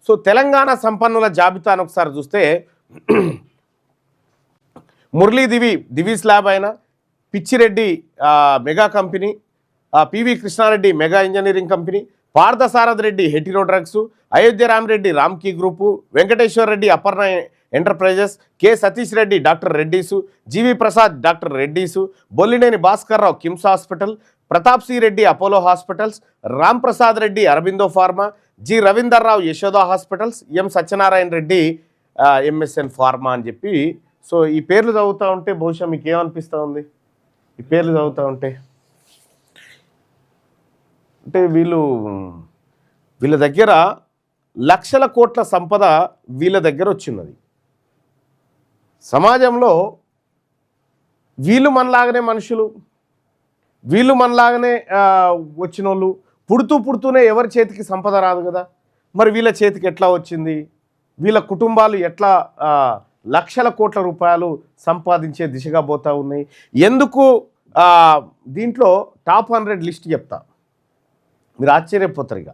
So Telangana సంపన్నుల జాబితాను ఒకసారి చూస్తే మురళీ దివీస్ ల్యాబ్ అయినా, Pitchi Reddy mega company, P V Krishna Reddy mega engineering company, Parthasarathy Reddy Hetero drugs, Ayodhya Rama Reddy Ramky group, Venkateswara Reddy Aparna enterprises, K Satish Reddy doctor Reddy's, G V Prasad doctor Reddy's, Bollineni Bhaskar Rao KIMS hospital, Pratap C Reddy Apollo hospitals, Ram Prasad Reddy Aurobindo pharma, G Ravinder Rao Yashoda hospitals, M Satyanarayana Reddy MSN pharma అని చెప్పి. So ఈ పేర్లు చదువుతూ ఉంటే బహుశా మీకు ఏమనిపిస్తూ ఉంది? ఈ పేర్లు చదువుతూ ఉంటే అంటే వీళ్ళ దగ్గర లక్షల కోట్ల సంపద వీళ్ళ దగ్గర వచ్చినది. సమాజంలో వీళ్ళు మనలాగానే మనుషులు, వీళ్ళు మనలాగానే వచ్చిన వాళ్ళు, పుడుతూనే ఎవరి చేతికి సంపద రాదు కదా. మరి వీళ్ళ చేతికి ఎట్లా వచ్చింది? వీళ్ళ కుటుంబాలు ఎట్లా లక్షల కోట్ల రూపాయలు సంపాదించే దిశగా పోతూ ఉన్నాయి? ఎందుకు దీంట్లో టాప్ 100 లిస్ట్ చెప్తా, మీరు ఆశ్చర్యపోతారు. ఇక